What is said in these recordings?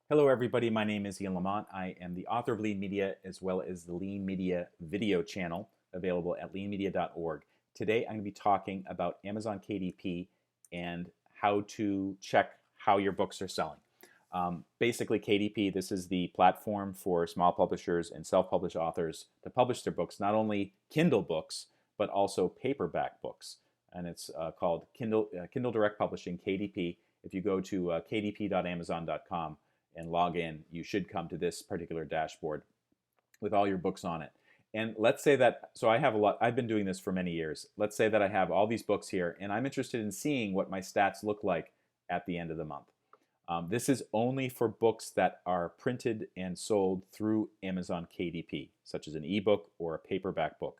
Hello everybody, my name is Ian Lamont. I am the author of Lean Media as well as the Lean Media video channel available at leanmedia.org. Today I'm going to be talking about Amazon KDP and how to check how your books are selling. Basically KDP, this is the platform for small publishers and self-published authors to publish their books, not only Kindle books, but also paperback books. And it's called Kindle Direct Publishing, KDP. If you go to kdp.amazon.com, and log in, you should come to this particular dashboard with all your books on it. And let's say that, so I have a lot, I've been doing this for many years. Let's say that I have all these books here and I'm interested in seeing what my stats look like at the end of the month. This is only for books that are printed and sold through Amazon KDP, such as an ebook or a paperback book.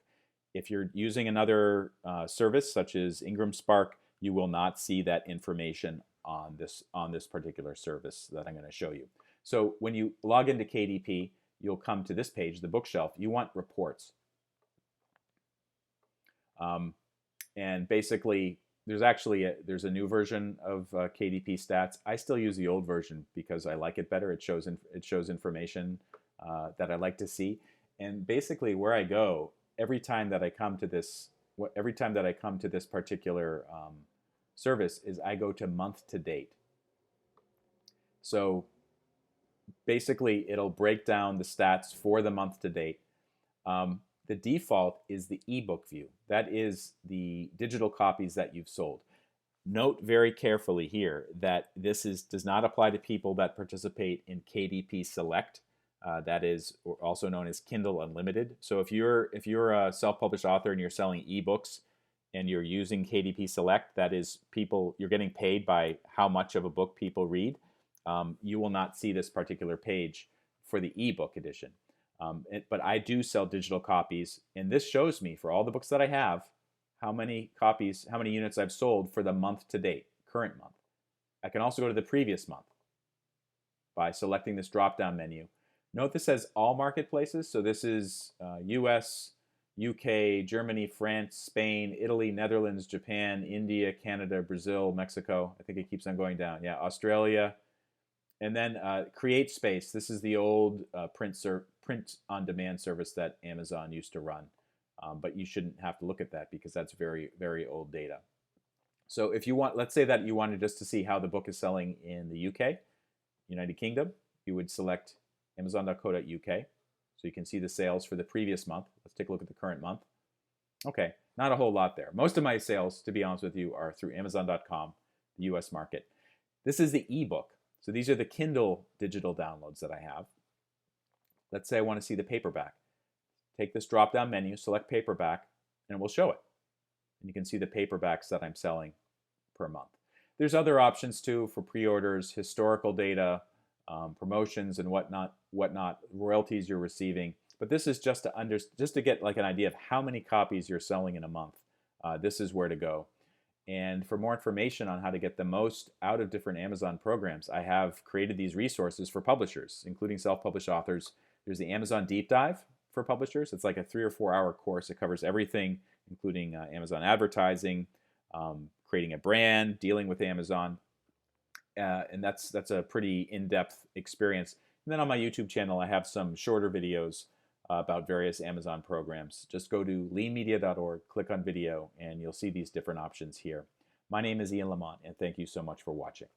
If you're using another service such as Ingram Spark, you will not see that information on this particular service that I'm going to show you. So when you log into KDP, you'll come to this page, the bookshelf. You want reports. And basically, there's a new version of KDP stats. I still use the old version because I like it better. It shows information that I like to see. And basically, where I go, every time that I come to this particular service is I go to month to date. So basically it'll break down the stats for the month to date. The default is the ebook view. That is the digital copies that you've sold. Note very carefully here that this does not apply to people that participate in KDP Select. That is also known as Kindle Unlimited. So if you're a self-published author and you're selling ebooks, and you're using KDP Select, that is you're getting paid by how much of a book people read, you will not see this particular page for the ebook edition. But I do sell digital copies, and this shows me for all the books that I have, how many units I've sold for the month to date, current month. I can also go to the previous month by selecting this drop-down menu. Note this says all marketplaces, so this is US, UK, Germany, France, Spain, Italy, Netherlands, Japan, India, Canada, Brazil, Mexico. I think it keeps on going down. Yeah, Australia. And then Create Space. This is the old print-on-demand service that Amazon used to run. But you shouldn't have to look at that because that's very, very old data. So if you want, let's say that you wanted just to see how the book is selling in the UK, United Kingdom, you would select amazon.co.uk. So you can see the sales for the previous month. Let's take a look at the current month. Okay, not a whole lot there. Most of my sales, to be honest with you, are through Amazon.com, the US market. This is the ebook. So these are the Kindle digital downloads that I have. Let's say I want to see the paperback. Take this drop-down menu, select paperback, and it will show it. And you can see the paperbacks that I'm selling per month. There's other options too for pre-orders, historical data, promotions and whatnot, royalties you're receiving. But this is just to get like an idea of how many copies you're selling in a month. This is where to go. And for more information on how to get the most out of different Amazon programs, I have created these resources for publishers, including self-published authors. There's the Amazon Deep Dive for publishers. It's like a 3 or 4 hour course. It covers everything, including Amazon advertising, creating a brand, dealing with Amazon. And that's a pretty in-depth experience. And then on my YouTube channel, I have some shorter videos about various Amazon programs. Just go to leanmedia.org, click on video, and you'll see these different options here. My name is Ian Lamont, and thank you so much for watching.